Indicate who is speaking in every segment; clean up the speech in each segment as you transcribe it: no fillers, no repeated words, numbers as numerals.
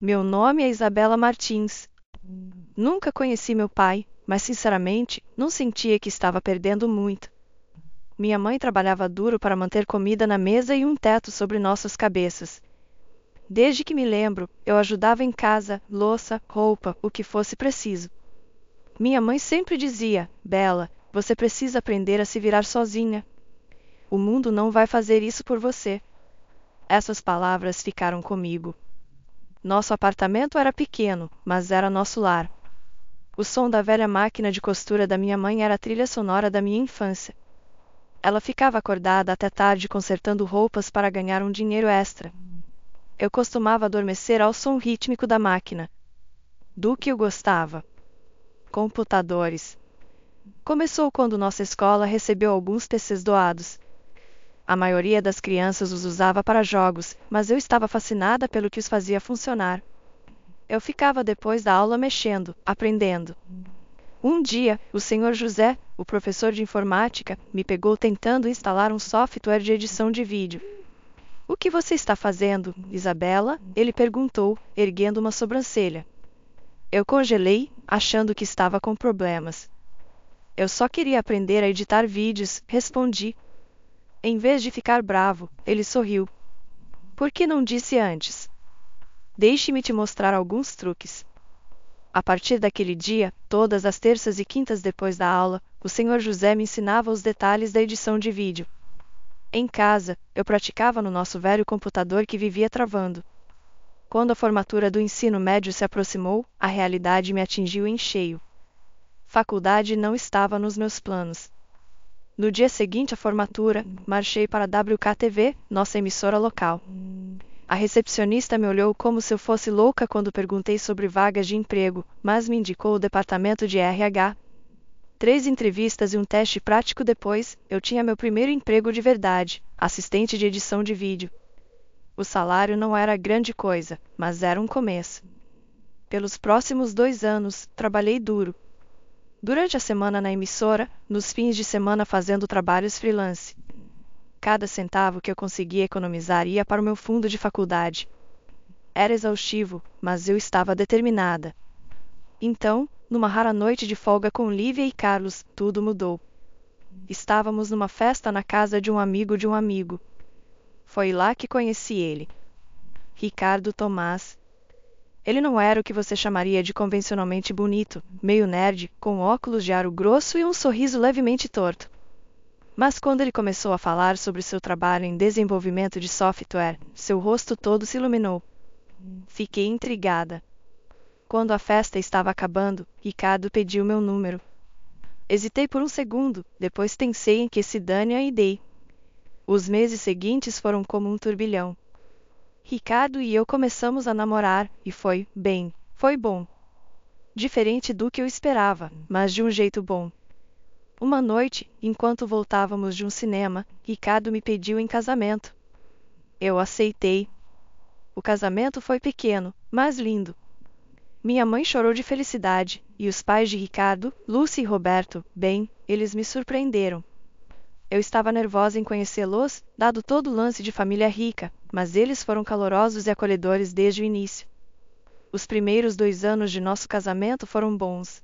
Speaker 1: Meu nome é Isabela Martins. Nunca conheci meu pai, mas sinceramente, não sentia que estava perdendo muito. Minha mãe trabalhava duro para manter comida na mesa e um teto sobre nossas cabeças. Desde que me lembro, eu ajudava em casa, louça, roupa, o que fosse preciso. Minha mãe sempre dizia: Bela, você precisa aprender a se virar sozinha. O mundo não vai fazer isso por você. Essas palavras ficaram comigo. Nosso apartamento era pequeno, mas era nosso lar. O som da velha máquina de costura da minha mãe era a trilha sonora da minha infância. Ela ficava acordada até tarde consertando roupas para ganhar um dinheiro extra. Eu costumava adormecer ao som rítmico da máquina. Do que eu gostava? Computadores. Começou quando nossa escola recebeu alguns PCs doados. A maioria das crianças os usava para jogos, mas eu estava fascinada pelo que os fazia funcionar. Eu ficava depois da aula mexendo, aprendendo. Um dia, o Sr. José, o professor de informática, me pegou tentando instalar um software de edição de vídeo. O que você está fazendo, Isabela? Ele perguntou, erguendo uma sobrancelha. Eu congelei, achando que estava com problemas. Eu só queria aprender a editar vídeos, respondi. Em vez de ficar bravo, ele sorriu. Por que não disse antes? Deixe-me te mostrar alguns truques. A partir daquele dia, todas as terças e quintas depois da aula, o Sr. José me ensinava os detalhes da edição de vídeo. Em casa, eu praticava no nosso velho computador que vivia travando. Quando a formatura do ensino médio se aproximou, a realidade me atingiu em cheio. Faculdade não estava nos meus planos. No dia seguinte à formatura, marchei para a WKTV, nossa emissora local. A recepcionista me olhou como se eu fosse louca quando perguntei sobre vagas de emprego, mas me indicou o departamento de RH. 3 entrevistas e um teste prático depois, eu tinha meu primeiro emprego de verdade, assistente de edição de vídeo. O salário não era grande coisa, mas era um começo. Pelos próximos 2 anos, trabalhei duro. Durante a semana na emissora, nos fins de semana fazendo trabalhos freelance. Cada centavo que eu conseguia economizar ia para o meu fundo de faculdade. Era exaustivo, mas eu estava determinada. Então, numa rara noite de folga com Lívia e Carlos, tudo mudou. Estávamos numa festa na casa de um amigo. Foi lá que conheci ele. Ricardo Tomás. Ele não era o que você chamaria de convencionalmente bonito, meio nerd, com óculos de aro grosso e um sorriso levemente torto. Mas quando ele começou a falar sobre seu trabalho em desenvolvimento de software, seu rosto todo se iluminou. Fiquei intrigada. Quando a festa estava acabando, Ricardo pediu meu número. Hesitei por um segundo, depois pensei em que se dane e dei. Os meses seguintes foram como um turbilhão. Ricardo e eu começamos a namorar, e foi bom. Diferente do que eu esperava, mas de um jeito bom. Uma noite, enquanto voltávamos de um cinema, Ricardo me pediu em casamento. Eu aceitei. O casamento foi pequeno, mas lindo. Minha mãe chorou de felicidade, e os pais de Ricardo, Lúcia e Roberto, eles me surpreenderam. Eu estava nervosa em conhecê-los, dado todo o lance de família rica, mas eles foram calorosos e acolhedores desde o início. Os primeiros 2 anos de nosso casamento foram bons.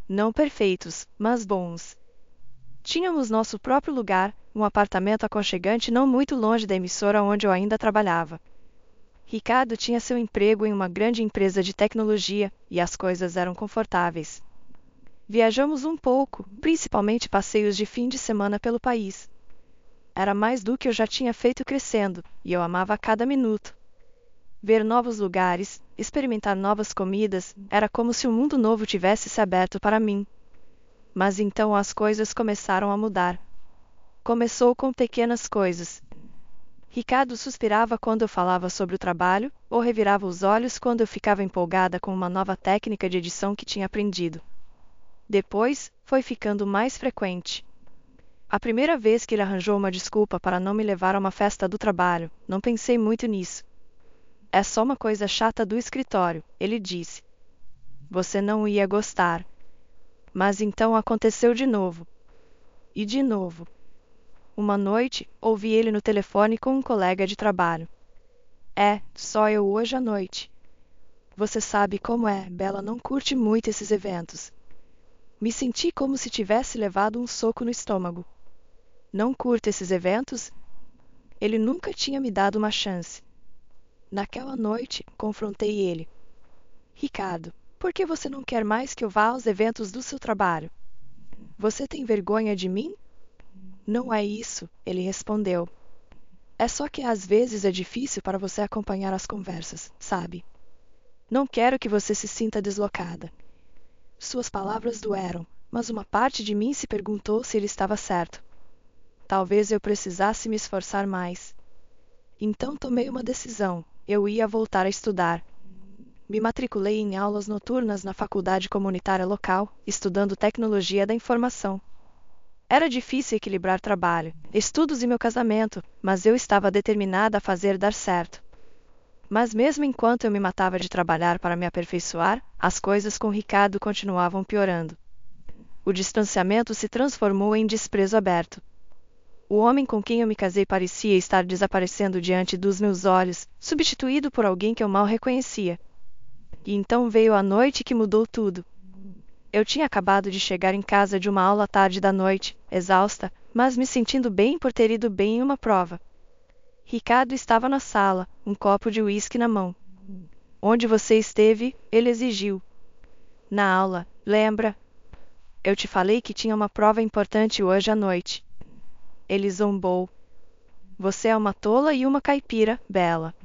Speaker 1: Não perfeitos, mas bons. Tínhamos nosso próprio lugar, um apartamento aconchegante não muito longe da emissora onde eu ainda trabalhava. Ricardo tinha seu emprego em uma grande empresa de tecnologia, e as coisas eram confortáveis. Viajamos um pouco, principalmente passeios de fim de semana pelo país. Era mais do que eu já tinha feito crescendo, e eu amava cada minuto. Ver novos lugares, experimentar novas comidas, era como se um mundo novo tivesse se aberto para mim. Mas então as coisas começaram a mudar. Começou com pequenas coisas. Ricardo suspirava quando eu falava sobre o trabalho, ou revirava os olhos quando eu ficava empolgada com uma nova técnica de edição que tinha aprendido. Depois, foi ficando mais frequente. A primeira vez que ele arranjou uma desculpa para não me levar a uma festa do trabalho, não pensei muito nisso. É só uma coisa chata do escritório, ele disse. Você não ia gostar. Mas então aconteceu de novo. E de novo. Uma noite, ouvi ele no telefone com um colega de trabalho. Só eu hoje à noite. Você sabe como é, Bella não curte muito esses eventos. Me senti como se tivesse levado um soco no estômago. Não curte esses eventos? Ele nunca tinha me dado uma chance. Naquela noite, confrontei ele. Ricardo, por que você não quer mais que eu vá aos eventos do seu trabalho? Você tem vergonha de mim? Não é isso, ele respondeu. É só que às vezes é difícil para você acompanhar as conversas, sabe? Não quero que você se sinta deslocada. Suas palavras doeram, mas uma parte de mim se perguntou se ele estava certo. Talvez eu precisasse me esforçar mais. Então tomei uma decisão. Eu ia voltar a estudar. Me matriculei em aulas noturnas na faculdade comunitária local, estudando tecnologia da informação. Era difícil equilibrar trabalho, estudos e meu casamento, mas eu estava determinada a fazer dar certo. Mas mesmo enquanto eu me matava de trabalhar para me aperfeiçoar, as coisas com Ricardo continuavam piorando. O distanciamento se transformou em desprezo aberto. O homem com quem eu me casei parecia estar desaparecendo diante dos meus olhos, substituído por alguém que eu mal reconhecia. E então veio a noite que mudou tudo. Eu tinha acabado de chegar em casa de uma aula tarde da noite, exausta, mas me sentindo bem por ter ido bem em uma prova. Ricardo estava na sala, um copo de uísque na mão. Onde você esteve? Ele exigiu. Na aula, lembra? Eu te falei que tinha uma prova importante hoje à noite. Ele zombou. Você é uma tola e uma caipira, Bella.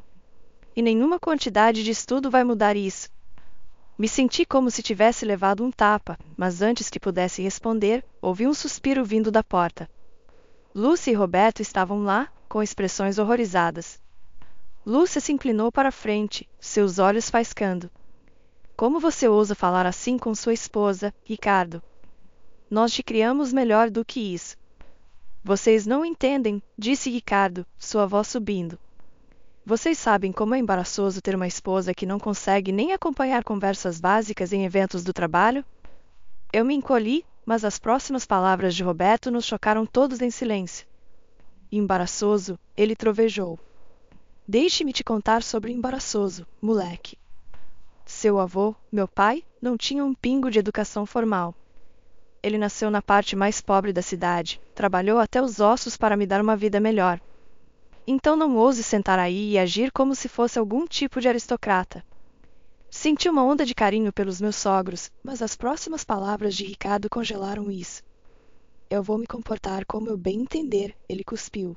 Speaker 1: E nenhuma quantidade de estudo vai mudar isso. Me senti como se tivesse levado um tapa, mas antes que pudesse responder, ouvi um suspiro vindo da porta. Lúcia e Roberto estavam lá, com expressões horrorizadas. Lúcia se inclinou para a frente, seus olhos faiscando. Como você ousa falar assim com sua esposa, Ricardo? Nós te criamos melhor do que isso. Vocês não entendem, disse Ricardo, sua voz subindo. Vocês sabem como é embaraçoso ter uma esposa que não consegue nem acompanhar conversas básicas em eventos do trabalho? Eu me encolhi, mas as próximas palavras de Roberto nos chocaram todos em silêncio. Embaraçoso, ele trovejou. Deixe-me te contar sobre o embaraçoso, moleque. Seu avô, meu pai, não tinha um pingo de educação formal. Ele nasceu na parte mais pobre da cidade, trabalhou até os ossos para me dar uma vida melhor. Então não ouse sentar aí e agir como se fosse algum tipo de aristocrata. Senti uma onda de carinho pelos meus sogros, mas as próximas palavras de Ricardo congelaram isso. Eu vou me comportar como eu bem entender, ele cuspiu.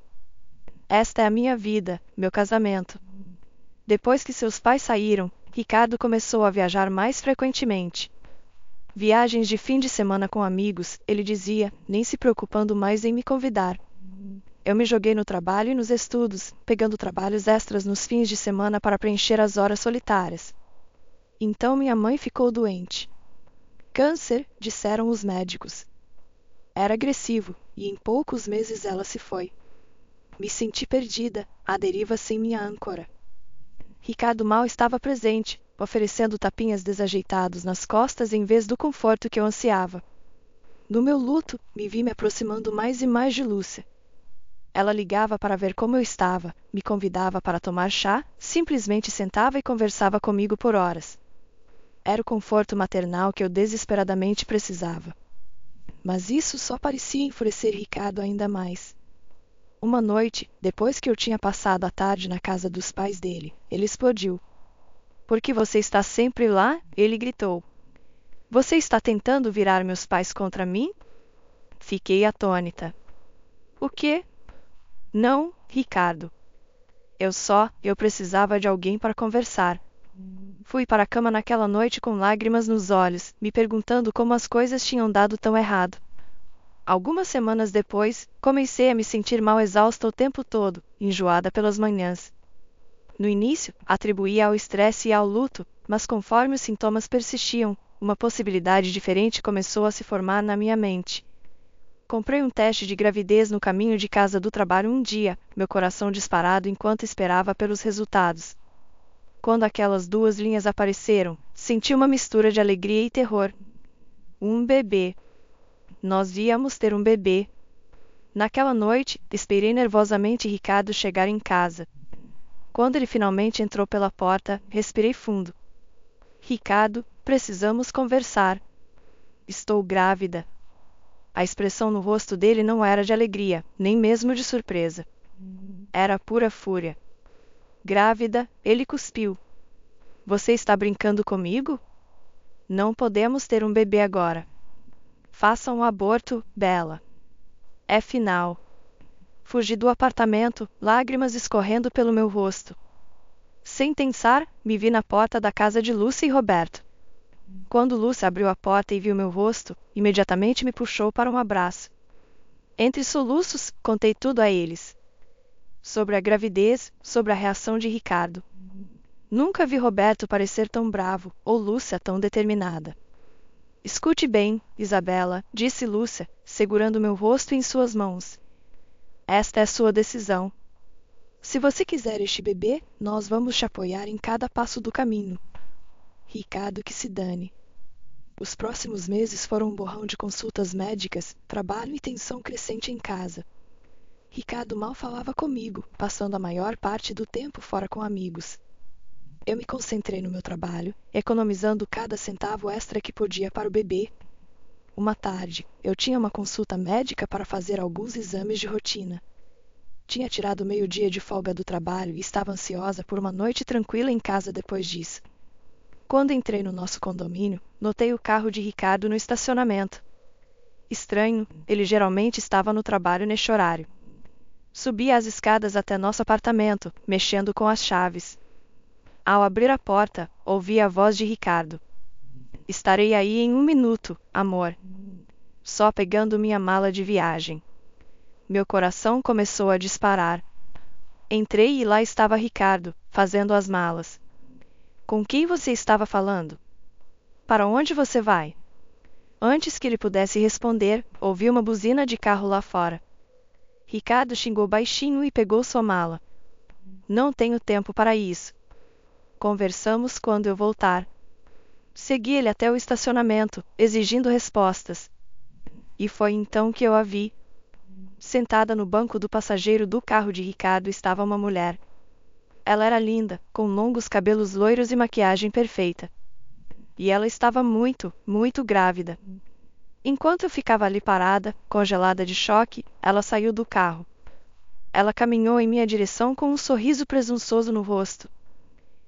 Speaker 1: Esta é a minha vida, meu casamento. Depois que seus pais saíram, Ricardo começou a viajar mais frequentemente. Viagens de fim de semana com amigos, ele dizia, nem se preocupando mais em me convidar. Eu me joguei no trabalho e nos estudos, pegando trabalhos extras nos fins de semana para preencher as horas solitárias. Então minha mãe ficou doente. Câncer, disseram os médicos. Era agressivo, e em poucos meses ela se foi. Me senti perdida, à deriva sem minha âncora. Ricardo mal estava presente, oferecendo tapinhas desajeitados nas costas em vez do conforto que eu ansiava. No meu luto, me vi me aproximando mais e mais de Lúcia. Ela ligava para ver como eu estava, me convidava para tomar chá, simplesmente sentava e conversava comigo por horas. Era o conforto maternal que eu desesperadamente precisava. Mas isso só parecia enfurecer Ricardo ainda mais. Uma noite, depois que eu tinha passado a tarde na casa dos pais dele, ele explodiu. Por que você está sempre lá? Ele gritou. Você está tentando virar meus pais contra mim? Fiquei atônita. O quê? Não, Ricardo. Eu precisava de alguém para conversar. Fui para a cama naquela noite com lágrimas nos olhos, me perguntando como as coisas tinham dado tão errado. Algumas semanas depois, comecei a me sentir mal exausta o tempo todo, enjoada pelas manhãs. No início, atribuía ao estresse e ao luto, mas conforme os sintomas persistiam, uma possibilidade diferente começou a se formar na minha mente. Comprei um teste de gravidez no caminho de casa do trabalho um dia, meu coração disparado enquanto esperava pelos resultados. Quando aquelas duas linhas apareceram, senti uma mistura de alegria e terror. Um bebê. Nós íamos ter um bebê. Naquela noite, esperei nervosamente Ricardo chegar em casa. Quando ele finalmente entrou pela porta, respirei fundo. Ricardo, precisamos conversar. Estou grávida. A expressão no rosto dele não era de alegria, nem mesmo de surpresa. Era pura fúria. Grávida, ele cuspiu. Você está brincando comigo? Não podemos ter um bebê agora. Faça um aborto, Bella. É final. Fugi do apartamento, lágrimas escorrendo pelo meu rosto. Sem pensar, me vi na porta da casa de Lúcia e Roberto. Quando Lúcia abriu a porta e viu meu rosto, imediatamente me puxou para um abraço. Entre soluços, contei tudo a eles. Sobre a gravidez, sobre a reação de Ricardo. Nunca vi Roberto parecer tão bravo, ou Lúcia tão determinada. Escute bem, Isabela, disse Lúcia, segurando meu rosto em suas mãos. Esta é sua decisão. Se você quiser este bebê, nós vamos te apoiar em cada passo do caminho. Ricardo que se dane. Os próximos meses foram um borrão de consultas médicas, trabalho e tensão crescente em casa. Ricardo mal falava comigo, passando a maior parte do tempo fora com amigos. Eu me concentrei no meu trabalho, economizando cada centavo extra que podia para o bebê. Uma tarde, eu tinha uma consulta médica para fazer alguns exames de rotina. Tinha tirado meio-dia de folga do trabalho e estava ansiosa por uma noite tranquila em casa depois disso. Quando entrei no nosso condomínio, notei o carro de Ricardo no estacionamento. Estranho, ele geralmente estava no trabalho neste horário. Subi as escadas até nosso apartamento, mexendo com as chaves. Ao abrir a porta, ouvi a voz de Ricardo. Estarei aí em 1 minuto, amor. Só pegando minha mala de viagem. Meu coração começou a disparar. Entrei e lá estava Ricardo, fazendo as malas. Com quem você estava falando? Para onde você vai? Antes que ele pudesse responder, ouvi uma buzina de carro lá fora. Ricardo xingou baixinho e pegou sua mala. Não tenho tempo para isso. Conversamos quando eu voltar. Segui ele até o estacionamento, exigindo respostas. E foi então que eu a vi. Sentada no banco do passageiro do carro de Ricardo estava uma mulher. Ela era linda, com longos cabelos loiros e maquiagem perfeita. E ela estava muito, muito grávida. Enquanto eu ficava ali parada, congelada de choque, ela saiu do carro. Ela caminhou em minha direção com um sorriso presunçoso no rosto.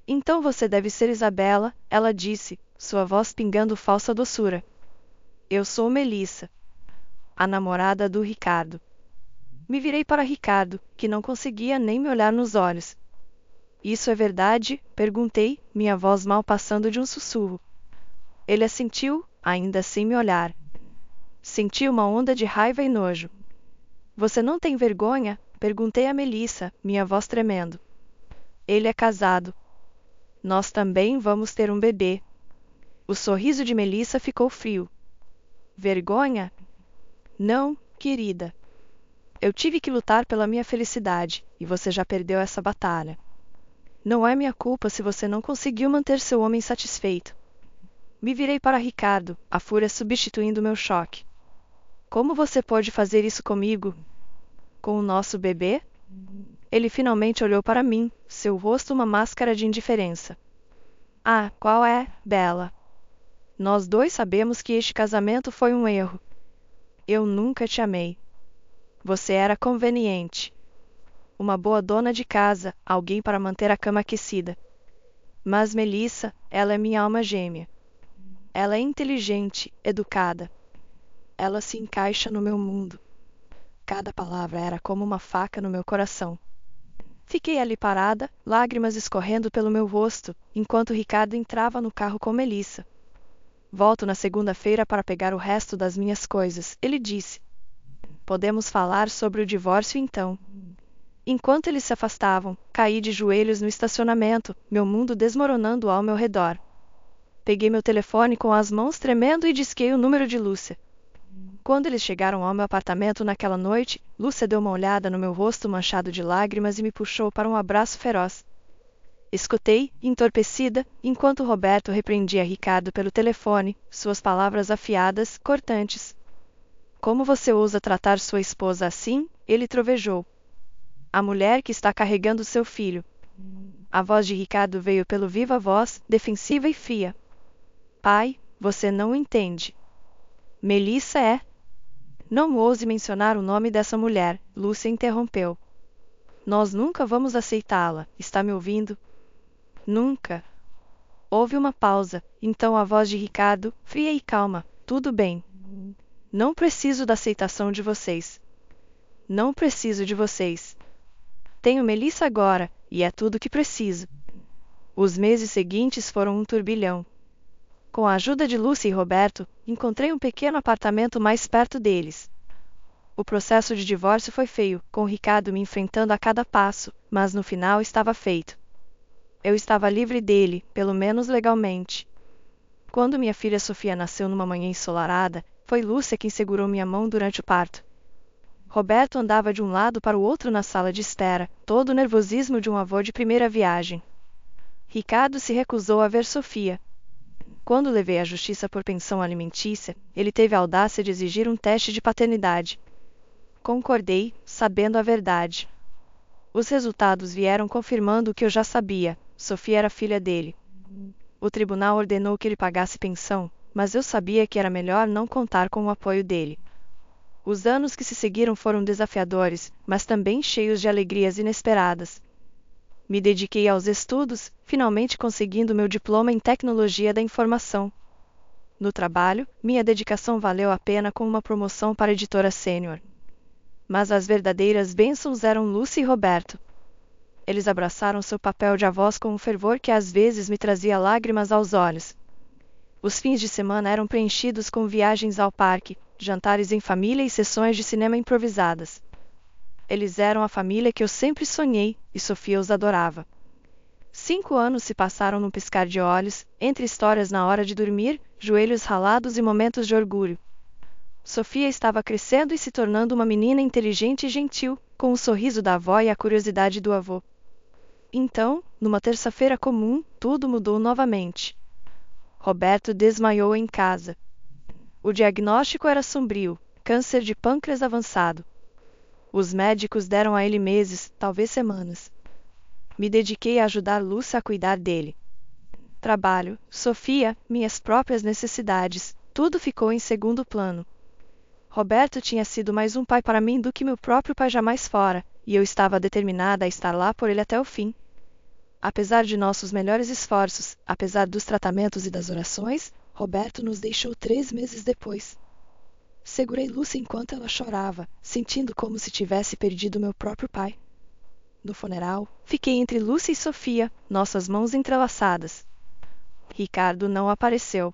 Speaker 1: Então você deve ser Isabela, ela disse, sua voz pingando falsa doçura. Eu sou Melissa, a namorada do Ricardo. Me virei para Ricardo, que não conseguia nem me olhar nos olhos. Isso é verdade? Perguntei, minha voz mal passando de um sussurro. Ele assentiu, ainda sem me olhar. Senti uma onda de raiva e nojo. Você não tem vergonha? Perguntei a Melissa, minha voz tremendo. Ele é casado. Nós também vamos ter um bebê. O sorriso de Melissa ficou frio. Vergonha? Não, querida. Eu tive que lutar pela minha felicidade, e você já perdeu essa batalha. Não é minha culpa se você não conseguiu manter seu homem satisfeito. Me virei para Ricardo, a fúria substituindo meu choque. Como você pode fazer isso comigo? Com o nosso bebê? Ele finalmente olhou para mim, seu rosto uma máscara de indiferença. Ah, qual é, Bella? Nós dois sabemos que este casamento foi um erro. Eu nunca te amei. Você era conveniente. Uma boa dona de casa, alguém para manter a cama aquecida. Mas Melissa, ela é minha alma gêmea. Ela é inteligente, educada. Ela se encaixa no meu mundo. Cada palavra era como uma faca no meu coração. Fiquei ali parada, lágrimas escorrendo pelo meu rosto, enquanto Ricardo entrava no carro com Melissa. Volto na segunda-feira para pegar o resto das minhas coisas, ele disse. Podemos falar sobre o divórcio então. Enquanto eles se afastavam, caí de joelhos no estacionamento, meu mundo desmoronando ao meu redor. Peguei meu telefone com as mãos tremendo e disquei o número de Lúcia. Quando eles chegaram ao meu apartamento naquela noite, Lúcia deu uma olhada no meu rosto manchado de lágrimas e me puxou para um abraço feroz. Escutei, entorpecida, enquanto Roberto repreendia Ricardo pelo telefone, suas palavras afiadas, cortantes. Como você ousa tratar sua esposa assim? Ele trovejou. A mulher que está carregando seu filho. A voz de Ricardo veio pelo viva voz, defensiva e fria. Pai, você não entende. Melissa é... Não ouse mencionar o nome dessa mulher, Lúcia interrompeu. Nós nunca vamos aceitá-la, está me ouvindo? Nunca. Houve uma pausa, então a voz de Ricardo, fria e calma. Tudo bem. Não preciso da aceitação de vocês. Não preciso de vocês. Tenho Melissa agora, e é tudo que preciso. Os meses seguintes foram um turbilhão. Com a ajuda de Lúcia e Roberto, encontrei um pequeno apartamento mais perto deles. O processo de divórcio foi feio, com Ricardo me enfrentando a cada passo, mas no final estava feito. Eu estava livre dele, pelo menos legalmente. Quando minha filha Sofia nasceu numa manhã ensolarada, foi Lúcia quem segurou minha mão durante o parto. Roberto andava de um lado para o outro na sala de espera, todo o nervosismo de um avô de primeira viagem. Ricardo se recusou a ver Sofia. Quando levei à justiça por pensão alimentícia, ele teve a audácia de exigir um teste de paternidade. Concordei, sabendo a verdade. Os resultados vieram confirmando o que eu já sabia: Sofia era filha dele. O tribunal ordenou que ele pagasse pensão, mas eu sabia que era melhor não contar com o apoio dele. Os anos que se seguiram foram desafiadores, mas também cheios de alegrias inesperadas. Me dediquei aos estudos, finalmente conseguindo meu diploma em Tecnologia da Informação. No trabalho, minha dedicação valeu a pena com uma promoção para editora sênior. Mas as verdadeiras bênçãos eram Lúcia e Roberto. Eles abraçaram seu papel de avós com um fervor que às vezes me trazia lágrimas aos olhos. Os fins de semana eram preenchidos com viagens ao parque, jantares em família e sessões de cinema improvisadas. Eles eram a família que eu sempre sonhei, e Sofia os adorava. 5 anos se passaram num piscar de olhos, entre histórias na hora de dormir, joelhos ralados e momentos de orgulho. Sofia estava crescendo e se tornando uma menina inteligente e gentil, com o sorriso da avó e a curiosidade do avô. Então, numa terça-feira comum, tudo mudou novamente. Roberto desmaiou em casa. O diagnóstico era sombrio: câncer de pâncreas avançado. Os médicos deram a ele meses, talvez semanas. Me dediquei a ajudar Lúcia a cuidar dele. Trabalho, Sofia, minhas próprias necessidades, tudo ficou em segundo plano. Roberto tinha sido mais um pai para mim do que meu próprio pai jamais fora, e eu estava determinada a estar lá por ele até o fim. Apesar de nossos melhores esforços, apesar dos tratamentos e das orações, Roberto nos deixou 3 meses depois. Segurei Lúcia enquanto ela chorava, sentindo como se tivesse perdido meu próprio pai. No funeral, fiquei entre Lúcia e Sofia, nossas mãos entrelaçadas. Ricardo não apareceu.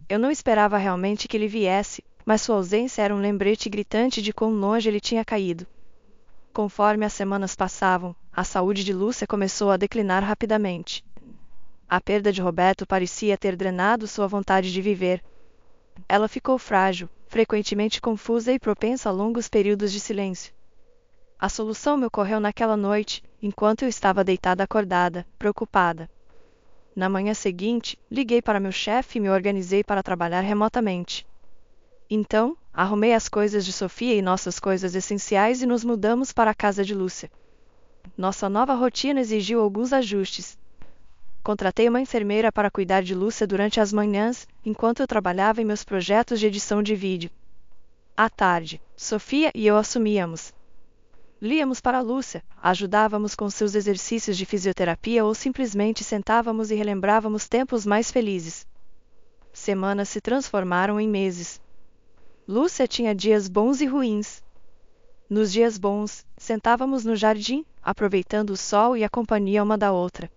Speaker 1: Eu não esperava realmente que ele viesse, mas sua ausência era um lembrete gritante de quão longe ele tinha caído. Conforme as semanas passavam, a saúde de Lúcia começou a declinar rapidamente. A perda de Roberto parecia ter drenado sua vontade de viver. Ela ficou frágil, frequentemente confusa e propensa a longos períodos de silêncio. A solução me ocorreu naquela noite, enquanto eu estava deitada acordada, preocupada. Na manhã seguinte, liguei para meu chefe e me organizei para trabalhar remotamente. Então, arrumei as coisas de Sofia e nossas coisas essenciais e nos mudamos para a casa de Lúcia. Nossa nova rotina exigiu alguns ajustes. Contratei uma enfermeira para cuidar de Lúcia durante as manhãs, enquanto eu trabalhava em meus projetos de edição de vídeo. À tarde, Sofia e eu assumíamos. Líamos para Lúcia, ajudávamos com seus exercícios de fisioterapia ou simplesmente sentávamos e relembrávamos tempos mais felizes. Semanas se transformaram em meses. Lúcia tinha dias bons e ruins. Nos dias bons, sentávamos no jardim, aproveitando o sol e a companhia uma da outra.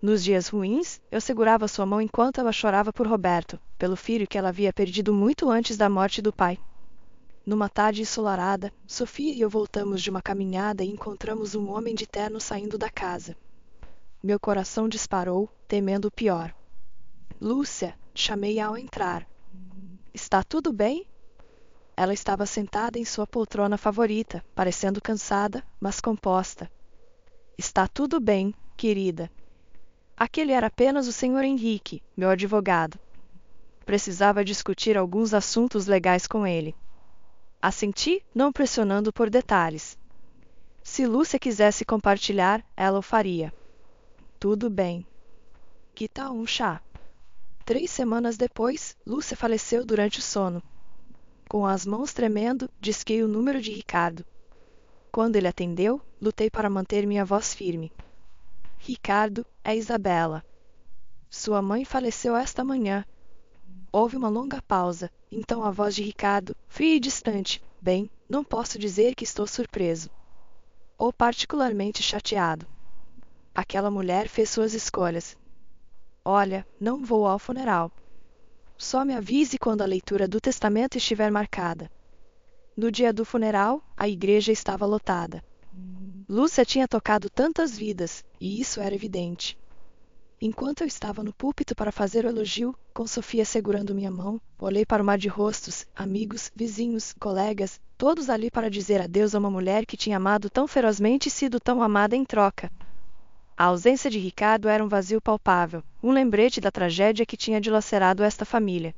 Speaker 1: Nos dias ruins, eu segurava sua mão enquanto ela chorava por Roberto, pelo filho que ela havia perdido muito antes da morte do pai. Numa tarde ensolarada, Sofia e eu voltamos de uma caminhada e encontramos um homem de terno saindo da casa. Meu coração disparou, temendo o pior. Lúcia, chamei-a ao entrar. Está tudo bem? Ela estava sentada em sua poltrona favorita, parecendo cansada, mas composta. Está tudo bem, querida. Aquele era apenas o Sr. Henrique, meu advogado. Precisava discutir alguns assuntos legais com ele. Assenti, não pressionando por detalhes. Se Lúcia quisesse compartilhar, ela o faria. Tudo bem. Que tal um chá? 3 semanas depois, Lúcia faleceu durante o sono. Com as mãos tremendo, disquei o número de Ricardo. Quando ele atendeu, lutei para manter minha voz firme. Ricardo, é Isabela. Sua mãe faleceu esta manhã. Houve uma longa pausa, então a voz de Ricardo, fria e distante. Bem, não posso dizer que estou surpreso. Ou particularmente chateado. Aquela mulher fez suas escolhas. Olha, não vou ao funeral. Só me avise quando a leitura do testamento estiver marcada. No dia do funeral, a igreja estava lotada. Lúcia tinha tocado tantas vidas, e isso era evidente. Enquanto eu estava no púlpito para fazer o elogio, com Sofia segurando minha mão, olhei para o mar de rostos, amigos, vizinhos, colegas, todos ali para dizer adeus a uma mulher que tinha amado tão ferozmente e sido tão amada em troca. A ausência de Ricardo era um vazio palpável, um lembrete da tragédia que tinha dilacerado esta família.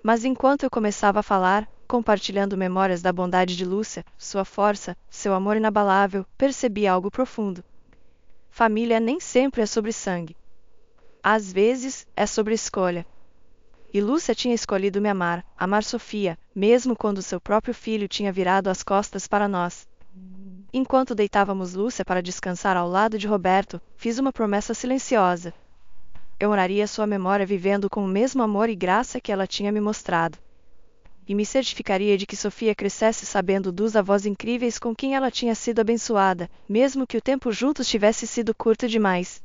Speaker 1: Mas enquanto eu começava a falar, compartilhando memórias da bondade de Lúcia, sua força, seu amor inabalável, percebi algo profundo. Família nem sempre é sobre sangue. Às vezes, é sobre escolha. E Lúcia tinha escolhido me amar, amar Sofia, mesmo quando seu próprio filho tinha virado as costas para nós. Enquanto deitávamos Lúcia para descansar ao lado de Roberto, fiz uma promessa silenciosa. Eu honraria sua memória vivendo com o mesmo amor e graça que ela tinha me mostrado. E me certificaria de que Sofia crescesse sabendo dos avós incríveis com quem ela tinha sido abençoada, mesmo que o tempo juntos tivesse sido curto demais.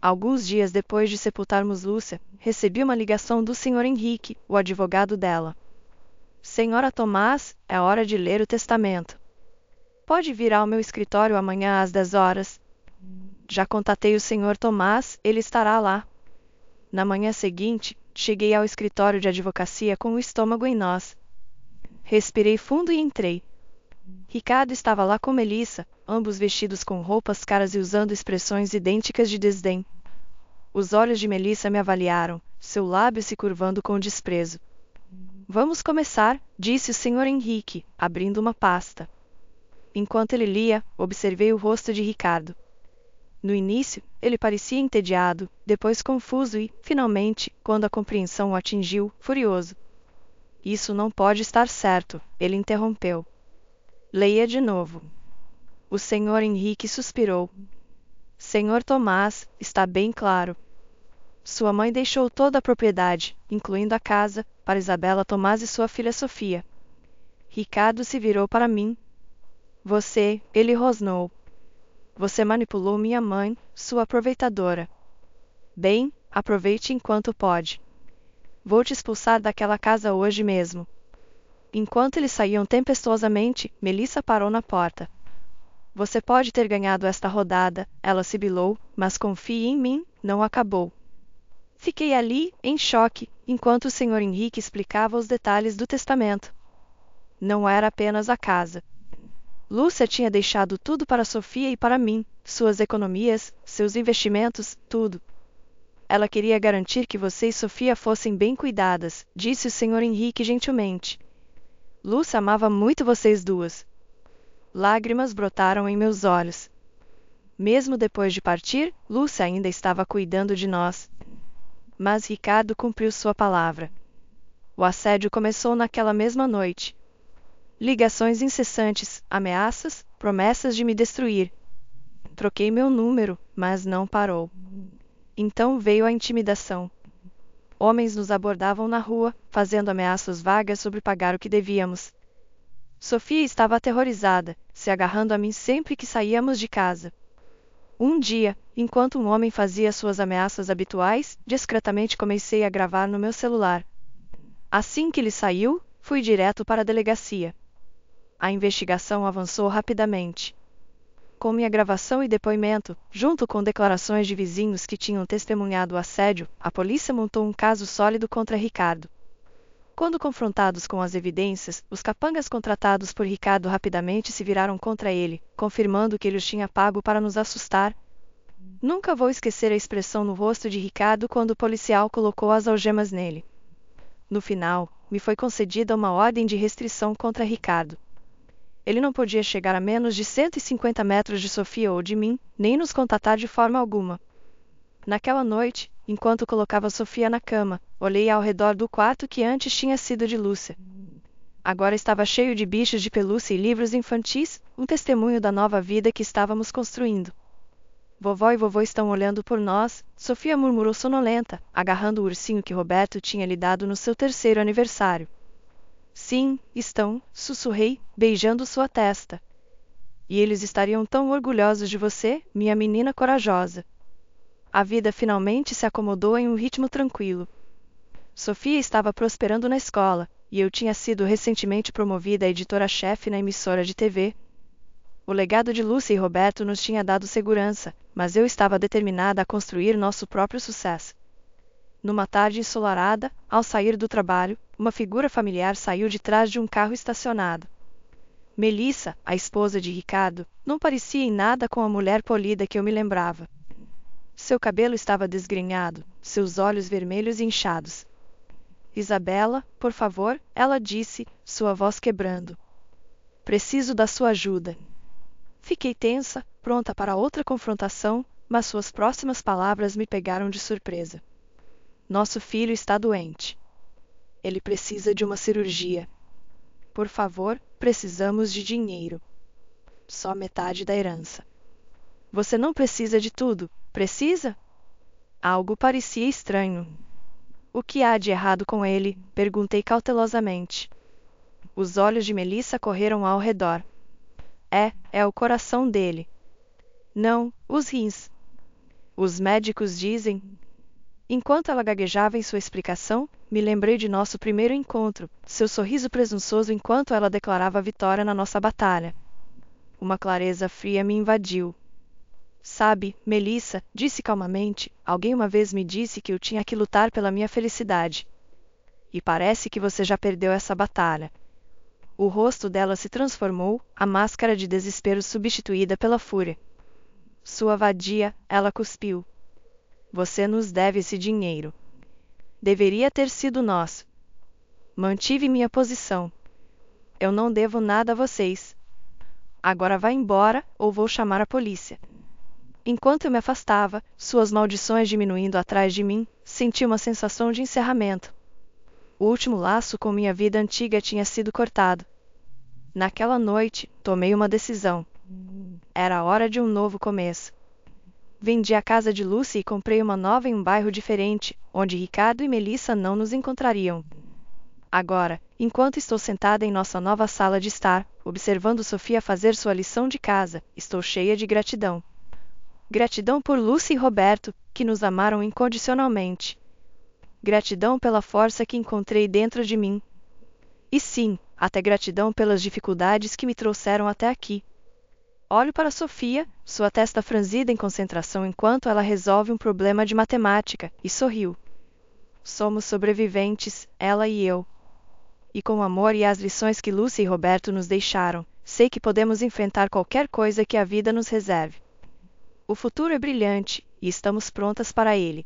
Speaker 1: Alguns dias depois de sepultarmos Lúcia, recebi uma ligação do Sr. Henrique, o advogado dela. Senhora Tomás, é hora de ler o testamento. Pode vir ao meu escritório amanhã às 10 horas. Já contatei o Sr. Tomás, ele estará lá. Na manhã seguinte, cheguei ao escritório de advocacia com o estômago em nós. Respirei fundo e entrei. Ricardo estava lá com Melissa, ambos vestidos com roupas caras e usando expressões idênticas de desdém. Os olhos de Melissa me avaliaram, seu lábio se curvando com desprezo. Vamos começar, disse o Sr. Henrique, abrindo uma pasta. Enquanto ele lia, observei o rosto de Ricardo. No início, ele parecia entediado, depois confuso e, finalmente, quando a compreensão o atingiu, furioso. Isso não pode estar certo, ele interrompeu. Leia de novo. O Sr. Henrique suspirou. Sr. Tomás, está bem claro. Sua mãe deixou toda a propriedade, incluindo a casa, para Isabela Tomás e sua filha Sofia. Ricardo se virou para mim. Você, ele rosnou. Você manipulou minha mãe, sua aproveitadora. Bem, aproveite enquanto pode. Vou te expulsar daquela casa hoje mesmo. Enquanto eles saíam tempestuosamente, Melissa parou na porta. Você pode ter ganhado esta rodada, ela sibilou, mas confie em mim, não acabou. Fiquei ali, em choque, enquanto o Sr. Henrique explicava os detalhes do testamento. Não era apenas a casa. Lúcia tinha deixado tudo para Sofia e para mim, suas economias, seus investimentos, tudo. Ela queria garantir que você e Sofia fossem bem cuidadas, disse o Sr. Henrique gentilmente. Lúcia amava muito vocês duas. Lágrimas brotaram em meus olhos. Mesmo depois de partir, Lúcia ainda estava cuidando de nós. Mas Ricardo cumpriu sua palavra. O assédio começou naquela mesma noite. Ligações incessantes, ameaças, promessas de me destruir. Troquei meu número, mas não parou. Então veio a intimidação. Homens nos abordavam na rua, fazendo ameaças vagas sobre pagar o que devíamos. Sofia estava aterrorizada, se agarrando a mim sempre que saíamos de casa. Um dia, enquanto um homem fazia suas ameaças habituais, discretamente comecei a gravar no meu celular. Assim que ele saiu, fui direto para a delegacia. A investigação avançou rapidamente. Com minha gravação e depoimento, junto com declarações de vizinhos que tinham testemunhado o assédio, a polícia montou um caso sólido contra Ricardo. Quando confrontados com as evidências, os capangas contratados por Ricardo rapidamente se viraram contra ele, confirmando que ele os tinha pago para nos assustar. Nunca vou esquecer a expressão no rosto de Ricardo quando o policial colocou as algemas nele. No final, me foi concedida uma ordem de restrição contra Ricardo. Ele não podia chegar a menos de 150 metros de Sofia ou de mim, nem nos contatar de forma alguma. Naquela noite, enquanto colocava Sofia na cama. Olhei ao redor do quarto que antes tinha sido de Lúcia. Agora estava cheio de bichos de pelúcia e livros infantis, um testemunho da nova vida que estávamos construindo. Vovó e vovô estão olhando por nós, Sofia murmurou sonolenta, agarrando o ursinho que Roberto tinha lhe dado no seu 3º aniversário. Sim, estão, sussurrei, beijando sua testa. E eles estariam tão orgulhosos de você, minha menina corajosa. A vida finalmente se acomodou em um ritmo tranquilo. Sofia estava prosperando na escola, e eu tinha sido recentemente promovida a editora-chefe na emissora de TV. O legado de Lúcia e Roberto nos tinha dado segurança, mas eu estava determinada a construir nosso próprio sucesso. Numa tarde ensolarada, ao sair do trabalho, uma figura familiar saiu de trás de um carro estacionado. Melissa, a esposa de Ricardo, não parecia em nada com a mulher polida que eu me lembrava. Seu cabelo estava desgrenhado, seus olhos vermelhos e inchados. Isabela, por favor, ela disse, sua voz quebrando. Preciso da sua ajuda. Fiquei tensa, pronta para outra confrontação, mas suas próximas palavras me pegaram de surpresa. Nosso filho está doente. Ele precisa de uma cirurgia. Por favor, precisamos de dinheiro. Só metade da herança. Você não precisa de tudo, precisa? Algo parecia estranho. O que há de errado com ele? Perguntei cautelosamente. Os olhos de Melissa correram ao redor. É o coração dele. Não, os rins. Os médicos dizem... Enquanto ela gaguejava em sua explicação, me lembrei de nosso primeiro encontro, seu sorriso presunçoso enquanto ela declarava a vitória na nossa batalha. Uma clareza fria me invadiu. Sabe, Melissa, disse calmamente, alguém uma vez me disse que eu tinha que lutar pela minha felicidade. E parece que você já perdeu essa batalha. O rosto dela se transformou, a máscara de desespero substituída pela fúria. Sua vadia, ela cuspiu. Você nos deve esse dinheiro. Deveria ter sido nosso. Mantive minha posição. Eu não devo nada a vocês. Agora vá embora, ou vou chamar a polícia. Enquanto eu me afastava, suas maldições diminuindo atrás de mim, senti uma sensação de encerramento. O último laço com minha vida antiga tinha sido cortado. Naquela noite, tomei uma decisão. Era a hora de um novo começo. Vendi a casa de Lúcia e comprei uma nova em um bairro diferente, onde Ricardo e Melissa não nos encontrariam. Agora, enquanto estou sentada em nossa nova sala de estar, observando Sofia fazer sua lição de casa, estou cheia de gratidão. Gratidão por Lúcia e Roberto, que nos amaram incondicionalmente. Gratidão pela força que encontrei dentro de mim. E sim, até gratidão pelas dificuldades que me trouxeram até aqui. Olho para Sofia, sua testa franzida em concentração enquanto ela resolve um problema de matemática, e sorriu. Somos sobreviventes, ela e eu. E com o amor e as lições que Lúcia e Roberto nos deixaram, sei que podemos enfrentar qualquer coisa que a vida nos reserve. O futuro é brilhante, e estamos prontas para ele.